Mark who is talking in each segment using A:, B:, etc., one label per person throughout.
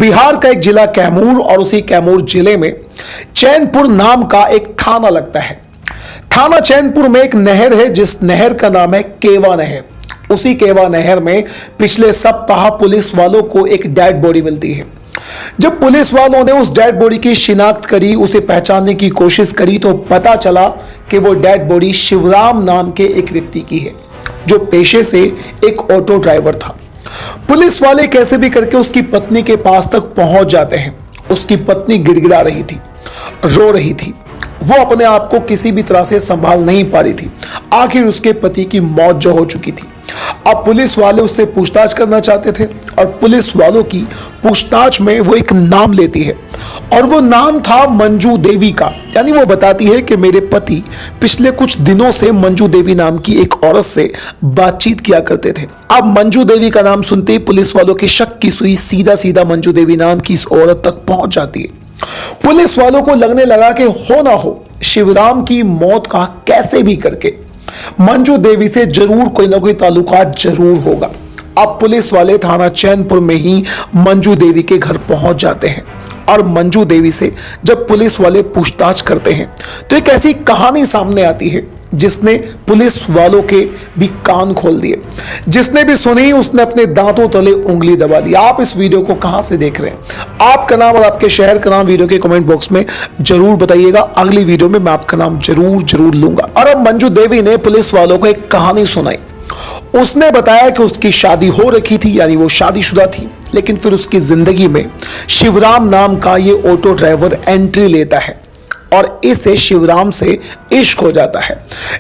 A: बिहार का एक जिला कैमूर और उसी कैमूर जिले में चैनपुर नाम का एक थाना लगता है। थाना चैनपुर में एक नहर है जिस नहर का नाम है केवा नहर। उसी केवा नहर में पिछले सप्ताह पुलिस वालों को एक डेड बॉडी मिलती है। जब पुलिस वालों ने उस डेड बॉडी की शिनाख्त करी, उसे पहचानने की कोशिश करी तो पता चला कि वो डेड बॉडी शिवराम नाम के एक व्यक्ति की है जो पेशे से एक ऑटो ड्राइवर था। पुलिस वाले कैसे भी करके उसकी पत्नी के पास तक पहुंच जाते हैं। उसकी पत्नी गिड़गिड़ा रही थी, रो रही थी। वो अपने आप को किसी भी तरह से संभाल नहीं पा रही थी। आखिर उसके पति की मौत जो हो चुकी थी। अब पुलिस वाले उससे पूछताछ करना चाहते थे और पुलिस वालों की पूछताछ में वो एक नाम लेती है और वो नाम था मंजू देवी का। यानी वो बताती है कि मेरे पति पिछले कुछ दिनों से मंजू देवी नाम की एक औरत से बातचीत किया करते थे। अब मंजू देवी का नाम सुनते ही पुलिस वालों की शक की सुई सीधा सीधा मंजू देवी नाम की इस औरत तक पहुंच जाती है। पुलिस वालों को लगने लगा कि हो ना हो शिवराम की मौत का कैसे भी करके मंजू देवी से जरूर कोई ना कोई ताल्लुकात जरूर होगा। अब पुलिस वाले थाना चैनपुर में ही मंजू देवी के घर पहुंच जाते हैं और मंजू देवी से जब पुलिस वाले पूछताछ करते हैं तो एक ऐसी कहानी सामने आती है जिसने पुलिस वालों के भी कान खोल दिए। जिसने भी सुनी उसने अपने दांतों तले उंगली दबा ली। आप इस वीडियो को कहां से देख रहे हैं, आपका नाम और आपके शहर का नाम वीडियो के कमेंट बॉक्स में जरूर बताइएगा। अगली वीडियो में मैं आपका नाम जरूर लूंगा। और अब मंजू देवी ने पुलिस वालों को एक कहानी सुनाई। उसने बताया कि उसकी शादी हो रखी थी, यानी वो शादीशुदा थी, लेकिन फिर उसकी जिंदगी में शिवराम नाम का ये ऑटो ड्राइवर एंट्री लेता है और इसे शिवराम से इश्क हो जाता है।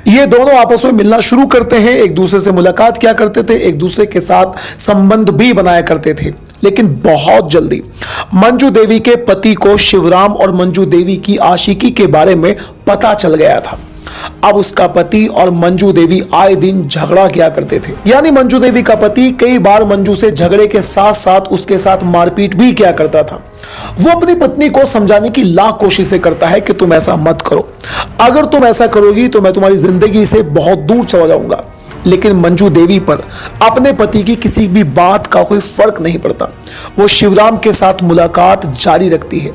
A: ये दोनों आपस में मिलना शुरू करते हैं, एक दूसरे से मुलाकात किया करते थे, एक दूसरे के साथ संबंध भी बनाया करते थे। लेकिन बहुत जल्दी मंजू देवी के पति को शिवराम और मंजू देवी की आशिकी के बारे में पता चल गया था। अब उसका पति और मंजू देवी आए दिन झगड़ा किया करते थे। यानी मंजू देवी का पति कई बार मंजू से झगड़े के साथ साथ उसके साथ मारपीट भी किया करता था। वो अपनी पत्नी को समझाने की लाख कोशिशें करता है कि तुम ऐसा मत करो, अगर तुम ऐसा करोगी तो मैं तुम्हारी जिंदगी से बहुत दूर चला जाऊंगा। लेकिन मंजू देवी पर अपने पति की किसी भी बात का कोई फर्क नहीं पड़ता। वो शिवराम के साथ मुलाकात जारी रखती है,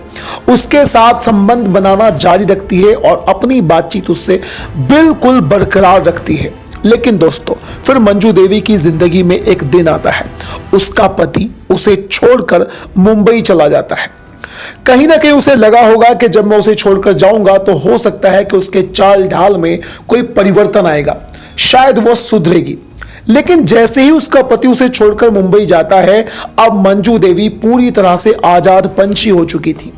A: उसके साथ संबंध बनाना जारी रखती है और अपनी बातचीत उससे बिल्कुल बरकरार रखती है। लेकिन दोस्तों, फिर मंजू देवी की जिंदगी में एक दिन आता है, उसका पति उसे छोड़कर मुंबई चला जाता है। कहीं ना कहीं उसे लगा होगा कि जब मैं उसे छोड़कर जाऊंगा तो हो सकता है कि उसके चाल ढाल में कोई परिवर्तन आएगा, शायद वो सुधरेगी। लेकिन जैसे ही उसका पति उसे छोड़कर मुंबई जाता है, अब मंजू देवी पूरी तरह से आजाद पंछी हो चुकी थी।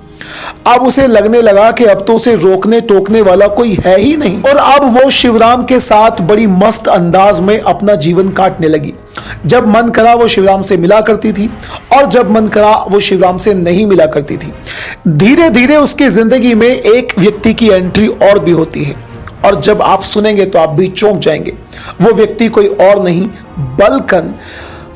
A: अब उसे लगने लगा कि अब तो उसे रोकने टोकने वाला कोई है ही नहीं और अब वो शिवराम के साथ बड़ी मस्त अंदाज में अपना जीवन काटने लगी। जब मन करा वो शिवराम से मिला करती थी और जब मन करा वो शिवराम से नहीं मिला करती थी। धीरे धीरे उसकी जिंदगी में एक व्यक्ति की एंट्री और भी होती है और जब आप सुनेंगे तो आप भी चौंक जाएंगे। वो व्यक्ति कोई और नहीं बल्कि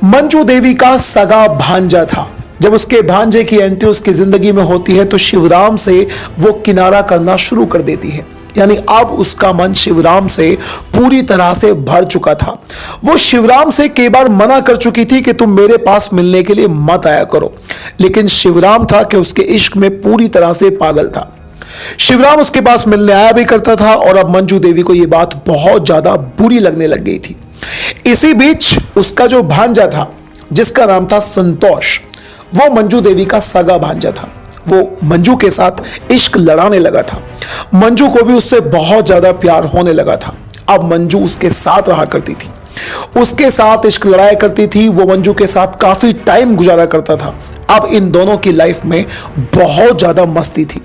A: मंजू देवी का सगा भांजा था। जब उसके भांजे की एंट्री उसकी जिंदगी में होती है तो शिवराम से वो किनारा करना शुरू कर देती है। यानी अब उसका मन शिवराम से पूरी तरह से भर चुका था। वो शिवराम से कई बार मना कर चुकी थी कि तुम मेरे पास मिलने के लिए मत आया करो, लेकिन शिवराम था कि उसके इश्क में पूरी तरह से पागल था। शिवराम उसके पास मिलने आया भी करता था और अब मंजू देवी को यह बात बहुत ज्यादा बुरी लगने लग गई थी। इसी बीच उसका जो भांजा था जिसका नाम था संतोष, वो मंजू देवी का सगा भांजा था। वो मंजू के साथ इश्क लड़ाने लगा था। मंजू को भी उससे बहुत ज्यादा प्यार होने लगा था। अब मंजू उसके साथ रहा करती थी, उसके साथ इश्क लड़ाया करती थी। वो मंजू के साथ काफी टाइम गुजारा करता था। अब इन दोनों की लाइफ में बहुत ज्यादा मस्ती थी।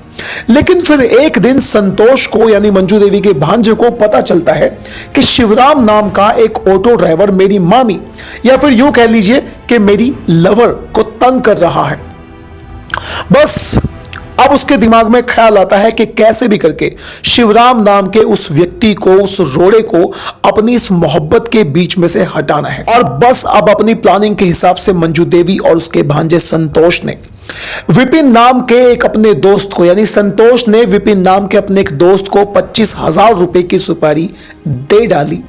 A: लेकिन फिर एक दिन संतोष को यानी मंजू देवी के भांजे को पता चलता है कि शिवराम नाम का एक ऑटो ड्राइवर मेरी मामी या फिर यूं कह लीजिए कि मेरी लवर को तंग कर रहा है। बस अब उसके दिमाग में ख्याल आता है कि कैसे भी करके शिवराम नाम के उस व्यक्ति को, उस रोड़े को अपनी इस मोहब्बत के बीच में से हटाना है। और बस अब अपनी प्लानिंग के हिसाब से मंजू देवी और उसके भांजे संतोष ने विपिन नाम के एक अपने दोस्त को, यानी संतोष ने विपिन नाम के अपने एक दोस्त को 25,000 रुपए की सुपारी दे डाली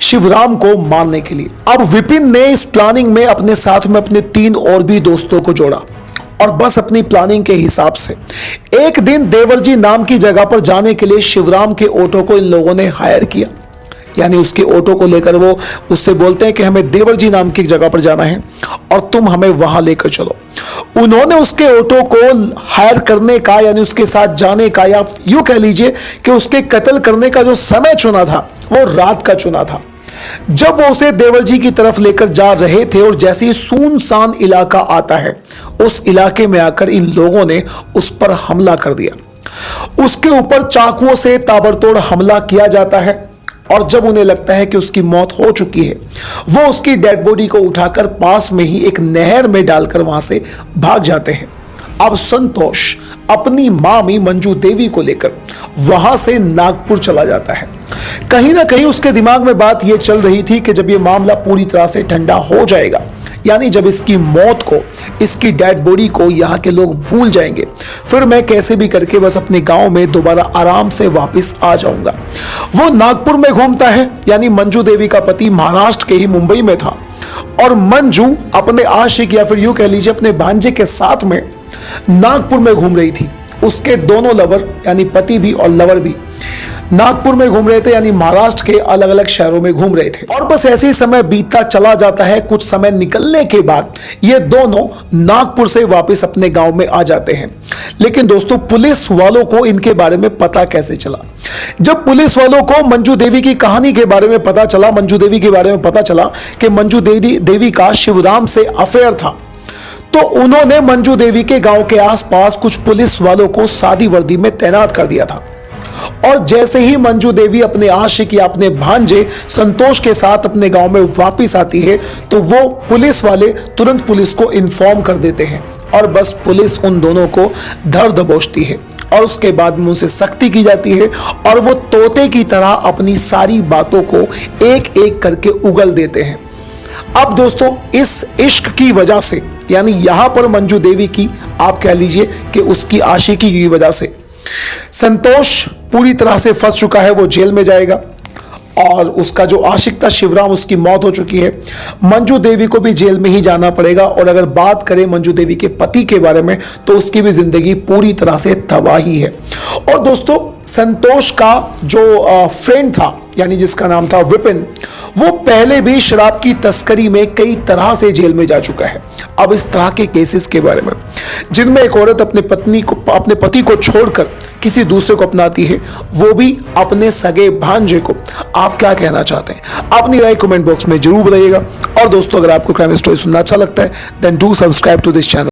A: शिवराम को मारने के लिए। अब विपिन ने इस प्लानिंग में अपने साथ में अपने 3 और भी दोस्तों को जोड़ा और बस अपनी प्लानिंग के हिसाब से एक दिन देवरजी नाम की जगह पर जाने के लिए शिवराम के ऑटो को इन लोगों ने हायर किया। यानी उसके ऑटो को लेकर वो उससे बोलते हैं कि हमें देवरजी नाम की जगह पर जाना है और तुम हमें वहां लेकर चलो। उन्होंने उसके ऑटो को हायर करने का यानी उसके साथ जाने का या यूं कह लीजिए कि उसके कत्ल करने का जो समय चुना था वो रात का चुना था। जब वो उसे देवरजी की तरफ लेकर जा रहे थे और जैसे ही सुनसान इलाका आता है उस इलाके में आकर इन लोगों ने उस पर हमला कर दिया। उसके ऊपर चाकुओं से ताबड़तोड़ हमला किया जाता है और जब उन्हें लगता है कि उसकी मौत हो चुकी है वो उसकी डेड बॉडी को उठाकर पास में ही एक नहर में डालकर वहां से भाग जाते हैं। अब संतोष अपनी मामी मंजू देवी को लेकर वहां से नागपुर चला जाता है। कहीं ना कहीं उसके दिमाग में बात यह चल रही थी कि जब यह मामला पूरी तरह से ठंडा हो जाएगा, यानी जब इसकी मौत को, इसकी डेड बॉडी को यहाँ के लोग भूल जाएंगे, फिर मैं कैसे भी करके बस अपने गांव में दोबारा आराम से वापस आ जाऊंगा। वो नागपुर में घूमता है, यानी मंजू देवी का पति महाराष्ट्र के ही मुंबई में था और मंजू अपने आशिक या फिर यूं कह लीजिए अपने भांजे के साथ में नागपुर में घूम रही थी। उसके दोनों लवर यानी पति भी और लवर भी नागपुर में घूम रहे थे, यानी महाराष्ट्र के अलग अलग शहरों में घूम रहे थे। और बस ऐसे ही समय बीतता चला जाता है। कुछ समय निकलने के बाद ये दोनों नागपुर से वापस अपने गांव में आ जाते हैं। लेकिन दोस्तों पुलिस वालों को इनके बारे में पता कैसे चला? जब पुलिस वालों को मंजू देवी की कहानी के बारे में पता चला, मंजू देवी के बारे में पता चला कि मंजू देवी का शिवराम से अफेयर था, तो उन्होंने मंजू देवी के गांव के आसपास कुछ पुलिस वालों को सादी वर्दी में तैनात कर दिया था। और जैसे ही मंजू देवी अपने आशिक या अपने भांजे संतोष के साथ अपने गांव में वापस आती है तो वो पुलिस वाले तुरंत पुलिस को इन्फॉर्म कर देते हैं और बस पुलिस उन दोनों को धर दबोचती है और उसके बाद में उनसे सख्ती की जाती है और वो तोते की तरह अपनी सारी बातों को एक एक करके उगल देते हैं। अब दोस्तों इस इश्क की वजह से, यानी यहां पर मंजू देवी की आप कह लीजिए कि उसकी आशिकी की वजह से संतोष पूरी तरह से फंस चुका है। वो जेल में जाएगा और उसका जो आशिक था शिवराम, उसकी मौत हो चुकी है। मंजू देवी को भी जेल में ही जाना पड़ेगा। और अगर बात करें मंजू देवी के पति के बारे में तो उसकी भी जिंदगी पूरी तरह से तबाही है। और दोस्तों संतोष का जो फ्रेंड था, यानी जिसका नाम था विपिन, वो पहले भी शराब की तस्करी में कई तरह से जेल में जा चुका है। अब इस तरह के केसेस के बारे में जिनमें एक औरत अपने पति को छोड़कर किसी दूसरे को अपनाती है, वो भी अपने सगे भांजे को, आप क्या कहना चाहते हैं? अपनी राय कमेंट बॉक्स में जरूर बताइएगा। और दोस्तों अगर आपको क्राइम स्टोरी सुनना अच्छा लगता है then do subscribe to this channel.